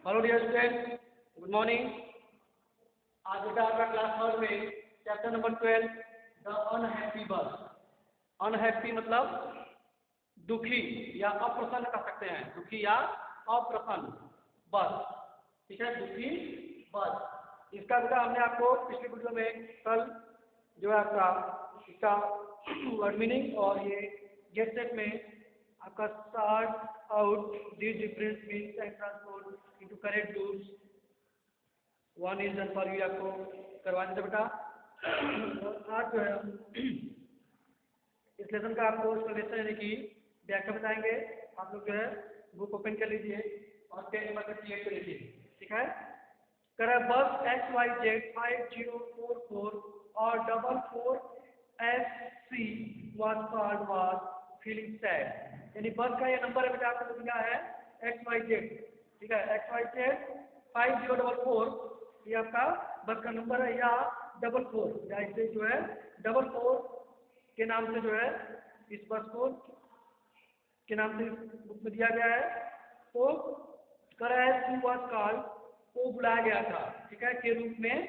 Hello dear student, good morning. आज बेटा आपका क्लास थर्ड में chapter number 12 the unhappy bus. Unhappy मतलब दुखी या अप्रसन्न कह सकते हैं, दुखी या अप्रसन्न बस। ठीक है, दुखी बस। इसका बेटा हमने आपको पिछले वीडियो में कल जो है आपका इसका वर्ड मीनिंग और ये गेट सेट में आपका sort out the difference means and transport into correct rules one is done for you आपको करवाने थे बेटा। आज जो है इस लेसन का आपको सॉल्यूशन यानी कि व्याख्या बताएंगे। आप लोग जो है बुक ओपन कर लीजिए और पेज नंबर पर क्लियर कर लीजिए। ठीक है, कर बस XYZ 5044 और 44SC was फीलिंग सैड। यानी बस का ये नंबर है बेटा आपको दिया है XYZ। ठीक है, XYZ 5044 ये आपका बस का नंबर है, या 44 या इसे जो है 44 के नाम से जो है इस बस को के नाम से बुक में दिया गया है। तो was called को बुलाया गया था। ठीक है, के रूप में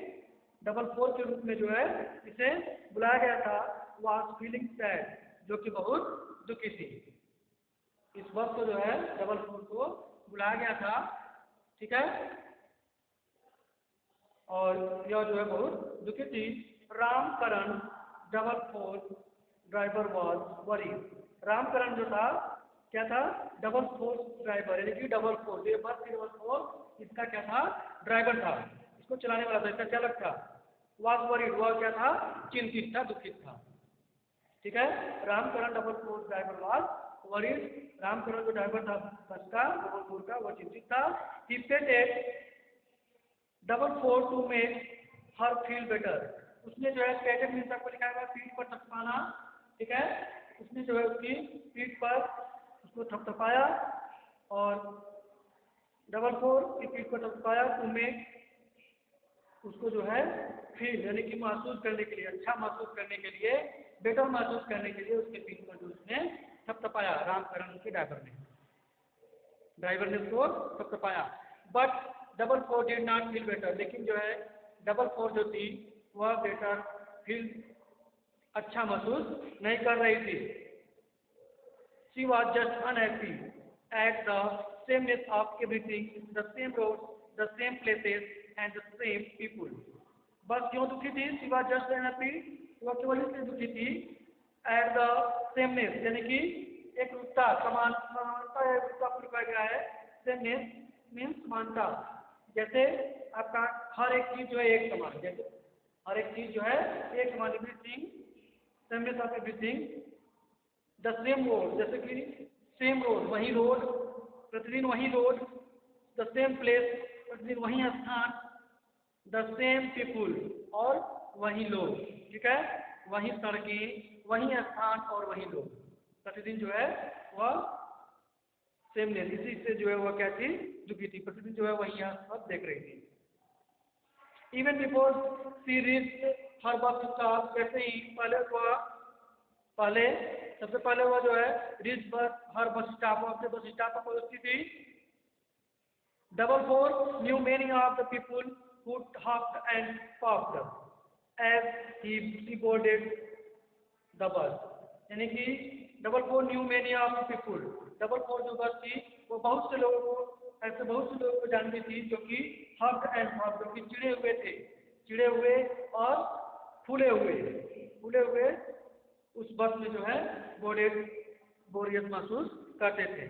44 के रूप में जो है इसे बुलाया गया था। was फीलिंग सैड, जो कि बहुत दुखी थी। इस बस को जो है 44 को बुलाया गया था। ठीक है, और यह जो है बहुत दुखी थी। Ramkaran 44 driver was worry. Ramkaran जो था क्या था, 44 ड्राइवर यानी कि 44 ये बस 44 इसका क्या था, ड्राइवर था, इसको चलाने वाला था, इसका चालक था। वॉज वरी वह क्या था, चिंतित था, दुखित था। ठीक है, Ramkaran 44 driver was worry. Ramkaran जो ड्राइवर था बस का 44 का, वो चिंतित था। He patted 44 to make her feel better. उसने जो है पेटेड मीन्स आपको लिखा हुआ पीठ पर थपथपाना। ठीक है, उसने जो है उसकी पीठ पर उसको थपथपाया और 44 की पीठ पर थपथपाया टू मेक उसको जो है फील यानी कि महसूस करने के लिए, अच्छा महसूस करने के लिए, बेटर महसूस करने के लिए उसके पीठ पर जो उसने थपथपाया रामकरण के ड्राइवर ने उसको थपथपाया। But 44 did not feel better, लेकिन जो है 44 जो थी वह बेटर फील अच्छा महसूस नहीं कर रही थी। She was just unhappy at the sameness of everything, the same road, the same places and the same people. बस क्यों दुखी थी, शी वॉज जस्ट अनहैप्पी, वह केवल इसलिए दुखी थी एट द सेमनेस यानी कि एक रूपता, समानता लिखा गया है। सेमनेस मीन्स समानता, जैसे आपका हर एक चीज जो है एक समान, जैसे हर एक चीज जो है एक समान, everything sameness of everything. The same road जैसे कि सेम रोड वही रोड, प्रतिदिन वही रोड। द सेम प्लेस प्रतिदिन वही स्थान। द सेम पीपुल और वही लोग। ठीक है, वही सड़कें, वही स्थान और वही लोग, प्रतिदिन जो है वह सेमनेस, इसी से जो है वह क्या थी, दुखी थी, प्रतिदिन जो है वही यहाँ सब देख रही थी। इवन बिफोर सी रीच्ड हर बस स्टॉप, जैसे ही पहले सबसे पहले वह जो है रीच बस हर बस स्टॉप अपने बस स्टॉप पर पहुंचती थी। 44 knew many of the people who huffed and puffed as he boarded the bus, यानी कि 44 knew many of the people, 44 जो बस थी वो बहुत से लोगों को, ऐसे बहुत से लोगों को जानती थी जो कि huffed and puffed, जो कि चिड़े हुए थे, चिड़े हुए और फूले हुए उस बस में जो है बोरियत महसूस करते थे।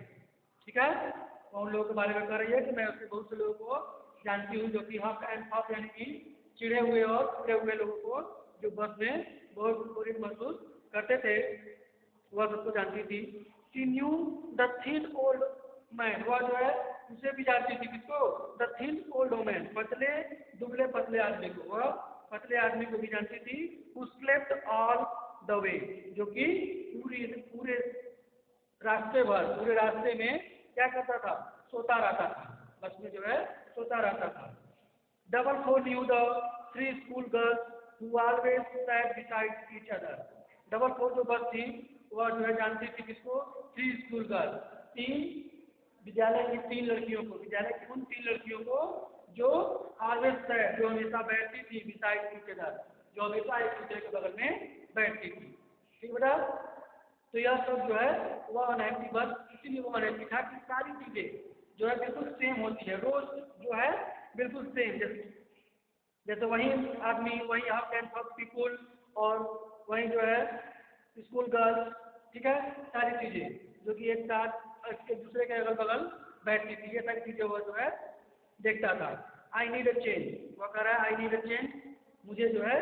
ठीक है, उन लोगों के बारे में कह रही है कि मैं उसके बहुत से लोगों को जानती हूँ जो कि हफ एंड पफ यानी कि चिड़े हुए और फूले हुए लोगों को जो बस में बहुत बोरियत महसूस करते थे, वह सबको जानती थी। She knew the thin old man, वह जो है उसे भी जानती थी, किसको, द थिन ओल्ड मैन, पतले दुबले पतले आदमी को, वह पतले आदमी को भी जानती थी। हु स्लेप्ट ऑल द वे, जो कि पूरे रास्ते में क्या करता था, सोता रहता था, बस में जो है सोता रहता था। 44 knew the 3 school girls who always sat beside each other। 44 जो बस थी वह जो है जानती थी किसको, 3 स्कूल गर्ल, 3 विद्यालय की 3 लड़कियों को, विद्यालय की उन 3 लड़कियों को जो ऑलवेज सैड, जो हमेशा बैठती थी बिसाइड ईच अदर, जो हमेशा एक दूसरे के बगल में बैठती थी। ठीक बेटा, तो यह सब जो है वह अनहैप्पी, बस इसीलिए वो अनहैप्पी था कि सारी चीजें जो है बिल्कुल सेम होती है, रोज जो है बिल्कुल सेम, जैसे वही आदमी, वही हाफ टाइम सब पीपुल, और वही जो है स्कूल गर्ल्स, ठीक है, सारी चीजें जो कि एक साथ एक दूसरे के अगल बगल बैठती थी, ये सारी चीजें वो जो है देखता था। आई नीड अ चेंज, वो कह रहा है आई नीड अ चेंज, मुझे जो है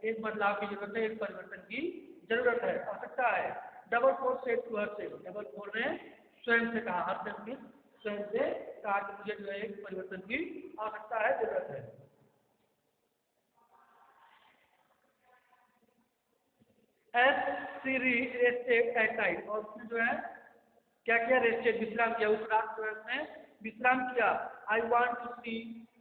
एक बदलाव की जरूरत है, एक परिवर्तन की जरूरत है, आवश्यकता है। Double four said to herself, double four ने स्वयं से कहा, हरसेल्फ ने स्वयं से कहा कि मुझे जो है एक परिवर्तन की आवश्यकता है, जरूरत है। As she rested at night, और उसने जो है क्या किया, रेस्टेड विश्राम किया, उस रात जो है उसने विश्राम किया। I want to see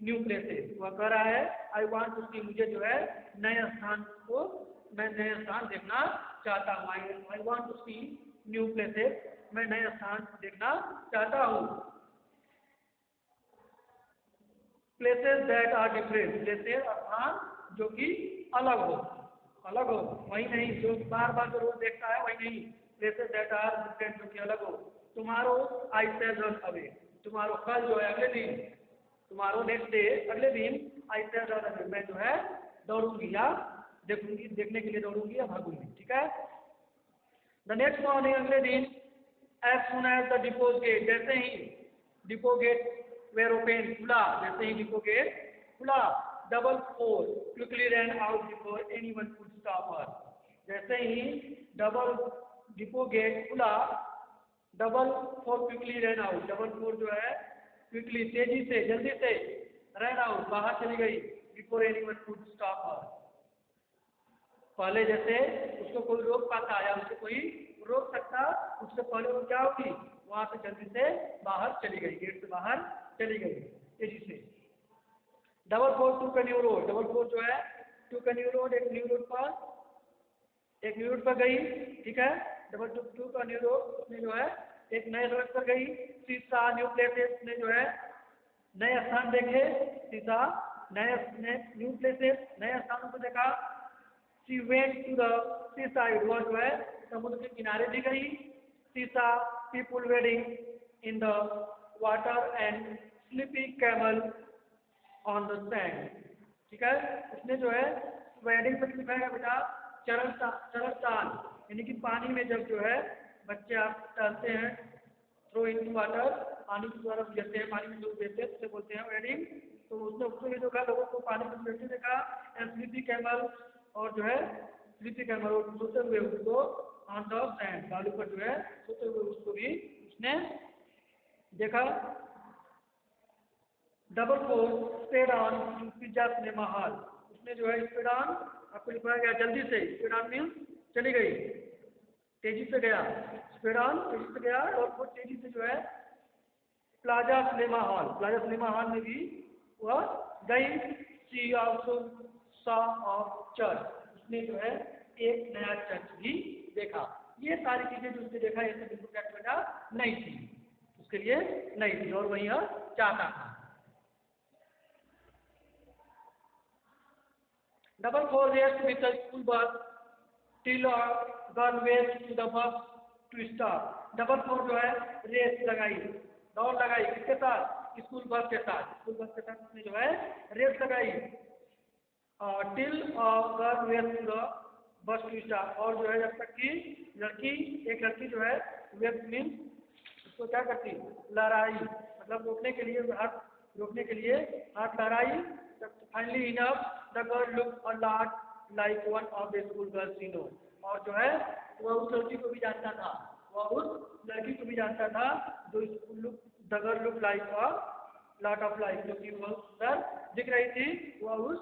new places, वह कह रहा है आई वांट टू सी, मुझे जो है नए स्थान को, मैं नए स्थान देखना चाहता हूँ। I want to see new places, मैं नए स्थान देखना चाहता हूँ। Places that are different, places स्थान जो कि अलग हो, अलग हो, वही नहीं जो बार बार जो रोज देखता है वही नहीं, प्लेसेस दैट आर डिफरेंट जो कि अलग हो। Tomorrow I shall run away, tomorrow कल जो है अगले दिन, टुमारो नेक्स्ट डे अगले दिन, आई शैल रन अवे, मैं जो है दौड़ूंगी या देखूंगी, देखने के लिए दौड़ूंगी या भागूंगी। ठीक है, द नेक्स्ट मॉर्निंग, अगले दिन, as soon as the depot gate, जैसे ही डिपो गेट वेर ओपन, खुला, जैसे ही डिपो गेट खुला, double four quickly ran out before anyone could stop her, जैसे ही डबल डिपो गेट खुला, double four quickly ran out, double four जो है क्विकली तेजी से, जल्दी से, रैन आउट बाहर चली गई, बिफोर एनीवन कुड स्टॉप हर, पहले जैसे उसको कोई रोक पाता या उसे कोई रोक सकता, उससे पहले वो क्या होगी, वहां से जल्दी से बाहर चली गई, गेट से बाहर चली गई तेजी से। डबल फोर टू का न्यू रोड, डबल फोर जो है टू का न्यू रोड, एक न्यू रोड पर, एक न्यू रोड पर गई। ठीक है, डबल टू टू का न्यू रोड, उसने जो है एक नए सड़क पर गई। सीसा न्यू प्लेसेस, ने जो है नए स्थान देखे, सीसा नए न्यू प्लेसेस, नए स्थानों को देखा। She went to the sea side, वह जो है समुद्र के किनारे भी गई। सी सा people wedding in the water and sleepy camel on the sand. ठीक है, उसने जो है वेडिंग पर लिखा है बेटा चरण, यानी कि पानी में जब जो है बच्चे आप टहलते हैं, थ्रो इन वाटर, पानी की तरफ गिरते हैं, पानी में डूब देते हैं, उसे बोलते हैं वेडिंग। तो उसने उसमें जो कहा लोगों को पानी में बैठते देखा, एंड स्लीपी कैमल, और जो है स्लीपी कैमल सोते हुए उसको ऑन द सैंड, बालू पर जो है सोते हुए उसको भी उसने देखा। Double four sped on to pizza cinema hall, उसने जो है स्पेड ऑन, आपको लिखवाया गया जल्दी से, स्पेड ऑन मीन चली गई, तेजी से गया, स्पेड ऑन तेजी से गया, और वो तेजी से जो है plaza cinema hall, plaza cinema hall में भी वह गई। सी ऑल्सो सॉ ऑफ चर्च, उसने जो है एक नया चर्च भी देखा। ये सारी चीजें जो उसने देखा, ये सब बिल्कुल क्या बेटा नहीं थी, उसके लिए नहीं थी, और वही यह चाहता था। Double four raced with the school bus till gun west to the bus to stop, double four जो है रेस लगाई, दौड़ लगाई, किसके साथ, स्कूल बस के साथ, स्कूल बस के साथ उसने जो है रेस लगाई, till gun west to the bus to stop, और जो है जब तक कि एक लड़की जो है वेस्ट मीन उसको क्या करती, लड़ाई, मतलब रोकने के लिए हाथ, रोकने के लिए हाथ लड़ाई। Finally enough the girl look a lot like one of the school girls you know, और जो है वह उस लड़की को भी जानता था, वह उस लड़की को भी जानता था जो school look, the girl look like a lot of like, जो कि वह सुंदर दिख रही थी, वह उस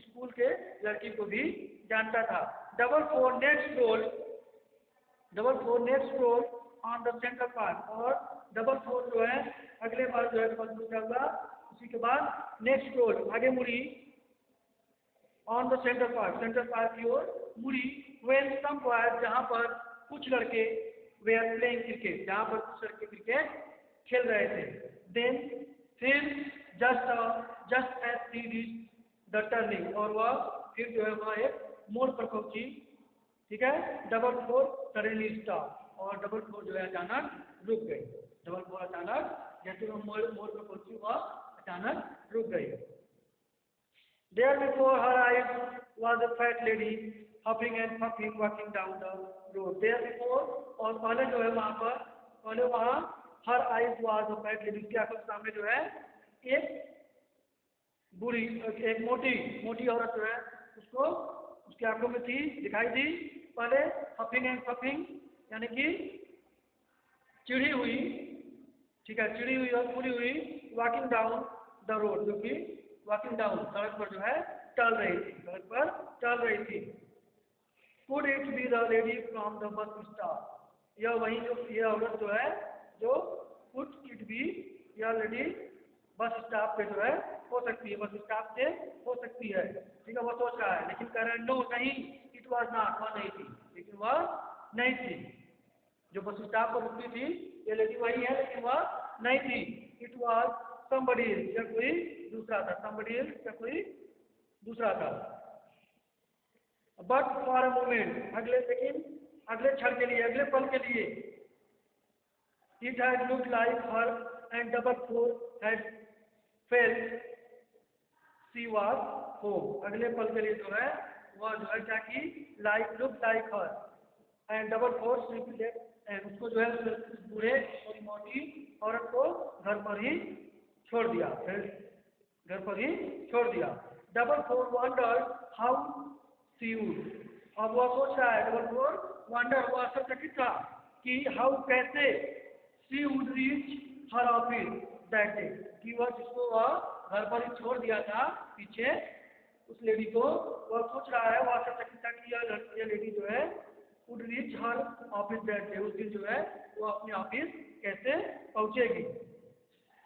स्कूल के लड़की को भी जानता था। Double four next roll, double four next roll on the central park, और डबल फोर जो है अगले बार जो है डबल फोर क्या हुआ, उसी के बाद नेक्स्ट रोल आगे मुड़ी, ऑन द सेंट्रल पार्क की ओर मुड़ी। वेन सम बॉयज, जहाँ पर कुछ लड़के, वे आर प्लेइंग क्रिकेट, जहाँ पर कुछ लड़के क्रिकेट खेल रहे थे। देन फिर just as she reach the turning, और वह फिर जो है वह एक मोड़ पर पहुंची। ठीक है, 444 सडनली स्टॉप, और 444 जो है अचानक रुक गई। 444 अचानक जैसे वो मोड़ पर पहुंची वह अचानक रुक गई। There before her eyes was a fat lady huffing and puffing walking down the road. There before, और पहले जो है वहाँ पर, पहले वहाँ her eyes was a fat lady, उसकी आंखों के सामने जो है एक बूढ़ी, एक मोटी औरत जो है उसको उसकी आंखों में थी, दिखाई दी। पहले huffing and puffing यानी कि चिड़ी हुई, ठीक है, चिड़ी हुई और पूरी हुई, वॉकिंग डाउन द रोड, जो कि वॉकिंग डाउन सड़क पर जो है चल रही थी, सड़क पर चल रही थी। Could it be the lady from the bus stop, यह वही जो यह औरत जो है जो कुड इट बी, यह लेडी बस स्टॉप पे जो है हो सकती है, बस स्टॉप से हो सकती है। ठीक है, वो सोच रहा है, लेकिन कह रहा है नो नहीं, इट वॉज नॉट, वह नहीं थी, लेकिन वह नहीं थी। जो बस स्टॉप पर रुकती थी ये लेडी वही है, लेकिन वह नहीं थी। इट वॉज somebody else, या कोई दूसरा था, somebody else या कोई दूसरा था। बट फॉर अ मोमेंट, अगले क्षण के लिए, अगले पल के लिए, it had look like her and 444 had felt she was home. अगले पल के लिए जो है वह जो है क्या की, look like her and 444 simply left, and उसको जो है उस बूढ़े और मोटी औरत को घर पर ही छोड़ दिया, घर पर ही छोड़ दिया। 444 wondered how she would, अब वह सोच रहा है, 444 wonder, वह आश्चर्यचकित था कि हाउ कैसे she would reach her office that day, कि वह जिसको वह घर पर ही छोड़ दिया था पीछे, उस लेडी को वह सोच रहा है, वह आश्चर्यचकित था कि यह लेडी जो है would reach her office that day, उस दिन जो है वो अपने ऑफिस कैसे पहुंचेगी,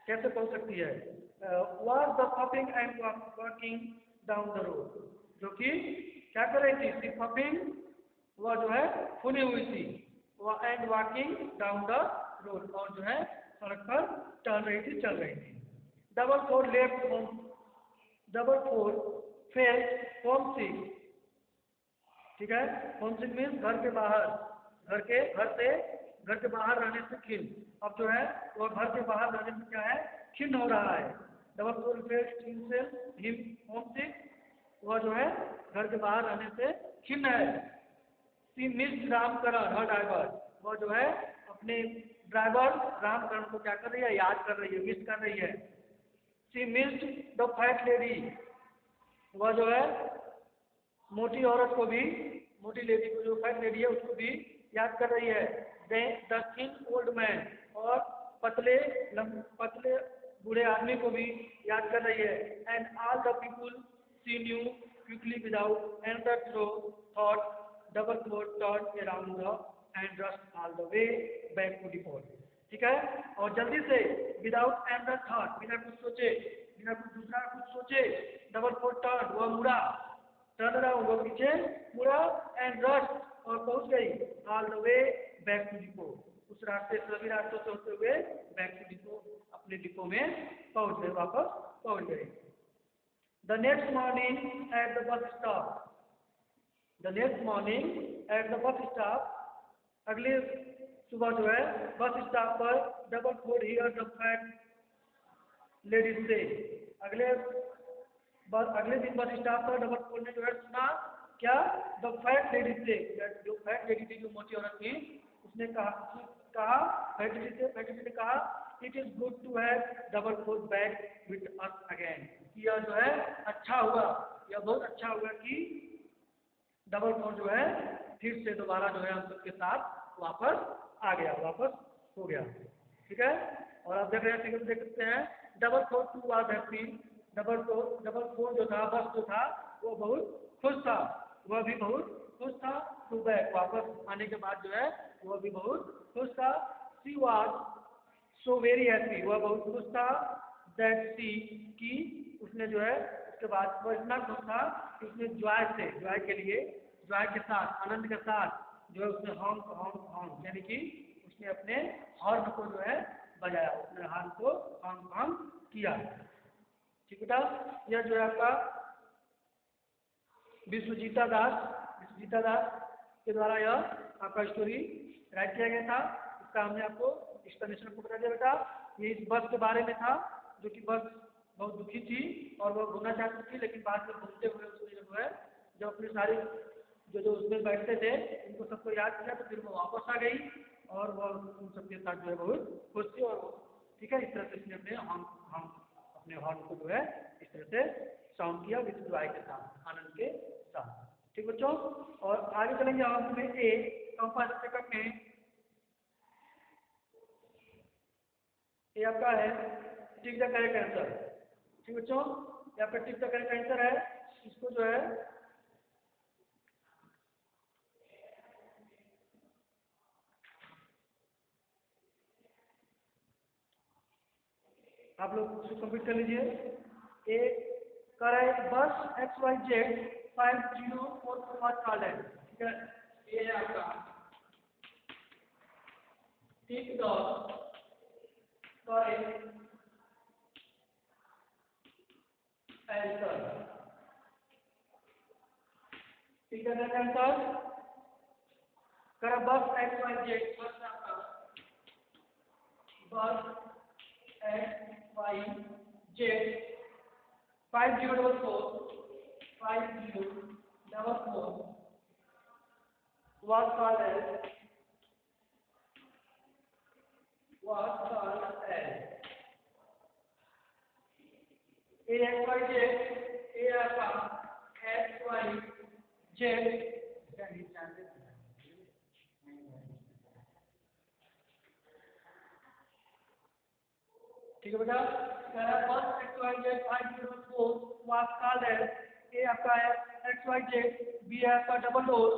कैसे पहुंच सकती है। was the puffing and walking down the road, जो कि क्या कर रही थी, puffing, वह जो है फुली हुई थी, वह and walking down the road, और जो है सड़क पर चल रही थी। 444 लेफ्ट होम, 444 फेल्ट होमसिक, ठीक है, होमसिक मीन्स घर के बाहर, घर के बाहर रहने से खिन्न। अब जो है वह घर के बाहर रहने से क्या है, खिन्न हो रहा है। 444 हिम होमसिक, वह जो है घर के बाहर रहने से खिन्न है। She missed Ramkaran her driver, वह जो है अपने ड्राइवर रामकरण को क्या कर रही है, याद कर रही है, मिस कर रही है। She missed the fat lady, वह जो है मोटी औरत को भी, मोटी लेडी को, जो फैट लेडी है उसको भी याद कर रही है। द थिन ओल्ड मैन, और पतले बूढ़े आदमी को भी याद कर रही है। And all the people she knew quickly without another thought 444 turn around the and rushed all the way back to depot, ठीक है, और जल्दी से विदाउट एनदर थॉट, बिना कुछ सोचे, बिना कुछ दूसरा कुछ सोचे, 444 टर्न, वह मुड़ा, टर्न अराउंड, वो पीछे मुड़ा, एंड रश, और पहुंच गई all the way back to depot, उस रास्ते, सभी रास्तों से होते हुए बैक टू डिपो, अपने डिपो में पहुंच गए, वापस पहुंच गए। The next morning at the bus stop, the next morning at the bus stop, अगले सुबह जो है बस स्टॉप पर 444 हियर द फैट लेडीज से, अगले दिन बस स्टॉप पर 444 ने जो है सुना क्या, द फैट लेडी से, जो फैट लेडी थी, जो मोटी औरत थी, उसने कहा फैट लेडी ने कहा, it is good to have 444 back with us again, कि यह जो है अच्छा हुआ, यह बहुत अच्छा हुआ कि 444 जो है फिर से दोबारा जो है हम सबके साथ वापस आ गया, वापस हो गया, ठीक है। और आप देख सकते हैं 444 वाज हैप्पी, 444 जो था, बस जो था, वो बहुत खुश था, वह भी बहुत खुश था, टू बैक, वापस आने के बाद जो है वह भी बहुत खुश था। She was so very happy, वह बहुत खुश था, दैट शी, की उसने जो है उसके बाद वह इतना खुश था कि उसने जॉय के लिए, जॉय के साथ, आनंद के साथ जो है उसने हॉर्न यानी कि उसने अपने हॉर्न को जो है बजाया, अपने हाथ को काम किया। ठीक बेटा, यह जो है आपका विश्वजीता दास के द्वारा यह आपका स्टोरी राइट किया गया था। इसका हमने आपको एक्सप्लेनेशन को बता दिया बेटा। ये इस बस के बारे में था, जो कि बस बहुत दुखी थी और वह घूमना चाहती थी, लेकिन बाद में घूमते हुए उसने जो है जब अपनी सारी जो उसमें बैठते थे उनको सबको याद किया, तो फिर वो वापस आ गई और वह उन सबके साथ जो है बहुत खुश थी। और ठीक है, इस तरह से इसने हम अपने हॉर्न को जो है इस तरह से साउंड किया विद जॉय के साथ, आनंद के साथ। ठीक बच्चों, और आगे चलेंगे हम में ए कंपास सेकंड में। ये आपका है टिक द करेक्ट आंसर। ठीक बच्चों, यहाँ पर टिक द करेक्ट आंसर है। इसको जो है आप लोग उसको कंप्लीट कर लीजिए। ए करेक्ट, बस XYZ 5044 कॉल है। ठीक है, ये है आपका टिक द करेक्ट आंसर। ठीक है, आंसर करा बस XYZ, बस आपका बस XYZ 5044 was called as AXYZ, XYZ। ठीक है बेटा, first XYZ 504 was called as A आपका है XYZ, B है आपका डबल डोर,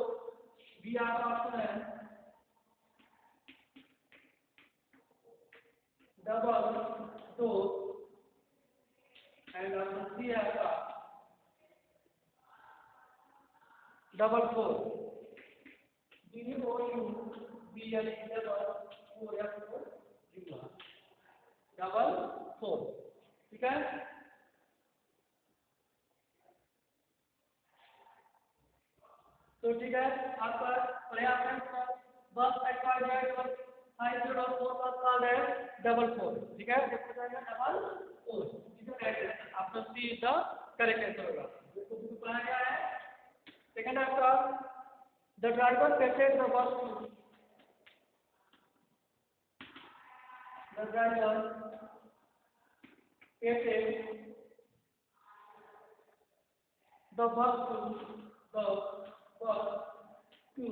B आपका ऑप्शन है double door, and option C है आपका डबल फोर। Double four. ठीक है, तो ठीक है, आपका पर्याप्त बस XYZ 504 का कॉल है डबल फोर। ठीक है, डबल फोर। ठीक है, option C is the correct answer होगा। इसको बनाया गया है। सेकंड आपका the driver patted the bus too, the driver patted the bus to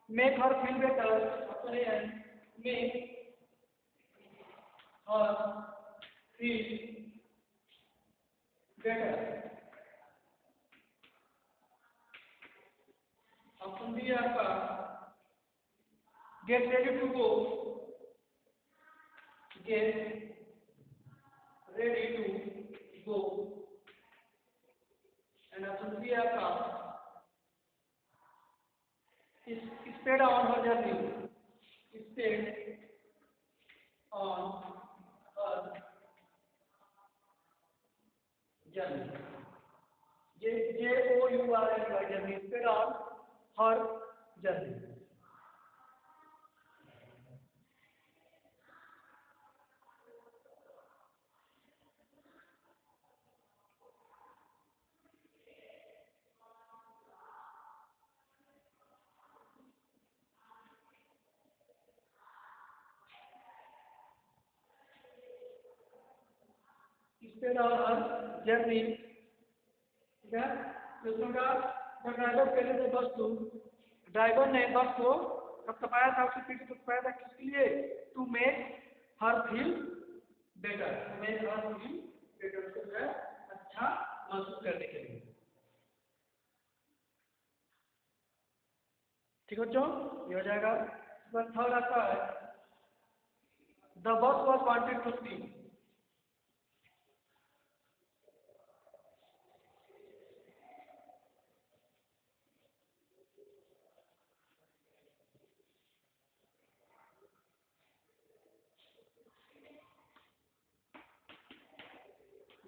make her feel better, and make her feel better. Option B आपका get ready to go, get ready to go, and option C आपका sped on her journey, sped on her journey, JOURNY journey, sped on her journey. Sped on her journey. ठीक है, प्रश्न का the driver पहले से बस to, driver ने बस को कब तपाया था, उसके पीछे तपाया था किसके लिए? To make her feel better, to make her feel better, उसको जो है अच्छा महसूस करने के लिए। ठीक बच्चों, ये हो जाएगा। थर्ड आता है the bus was wanted to speak,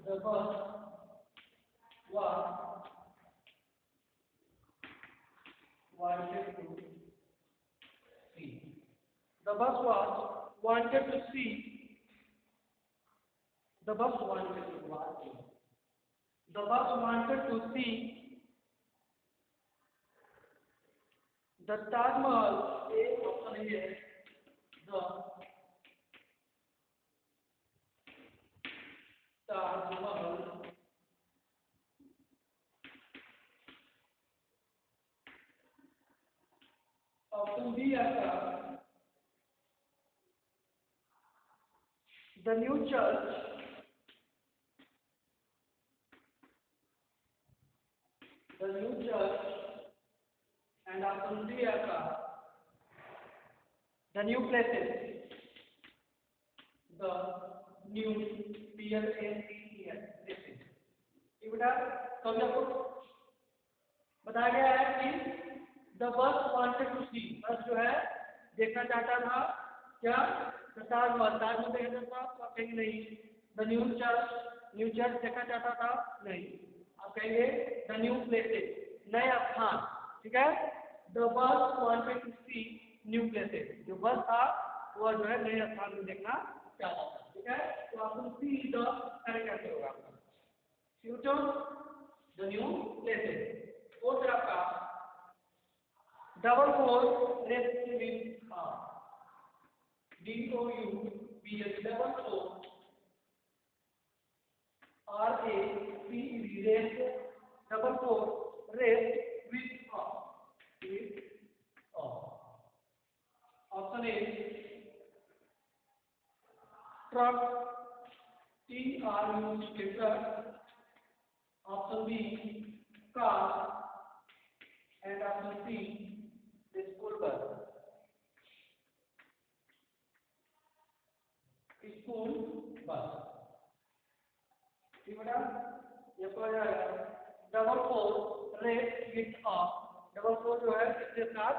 The bus was wanted to see. The bus was wanted to see. The bus wanted to watch. The bus wanted to see the Taj Mahal. A option is the Taj Mahal. Option B आता the new church. The new church. And option D आता the new places. The new places. ये बेटा सभी आपको बताया गया है कि द बस वांटेड टू सी, बस जो है देखना चाहता था क्या ताजमहल। ताजमहल देखना चाहता था तो आप कहेंगे नहीं। द न्यू चर्च देखना चाहता था नहीं, आप कहेंगे द न्यू प्लेसेस, नए स्थान। ठीक है, the bus wanted to see new places, जो बस था वह जो है नए स्थान में देखना चाहता था। ठीक है, तो option C is the correct answer होगा आपका। Future the new places. और फिर आपका double four raced with DOUBL double four RACE raced double four raced with option A truck TRUC truck, option B car, and option C school bus. School bus ठीक बेटा, ये तो जाएगा double four race with off. Double four जो है इसके साथ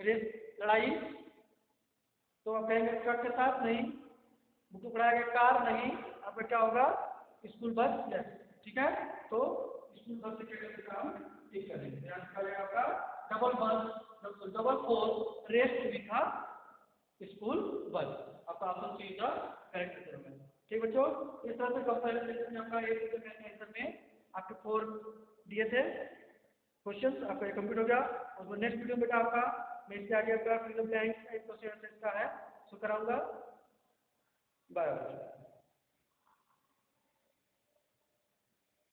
race लड़ाई, तो आप कहेंगे ट्रक के साथ नहीं, टुकड़ाएंगे कार नहीं, आपका क्या होगा स्कूल बस। यस ठीक है, तो स्कूल बस से क्या काम ठीक करेंगे। आपका double four rest with school bus, आपका ऑप्शन सी का करेक्ट आंसर होगा। ठीक बच्चों, इस तरह से कंपैरिजन सेक्शन में आपका एक आंसर में आपके 4 दिए थे क्वेश्चंस, आपका ये कंप्लीट हो गया। और नेक्स्ट वीडियो में बेटा आपका मैं इसके आगे आपका फिल द ब्लैंक्स एक क्वेश्चन आंसर का है सो कराऊंगा। बाय।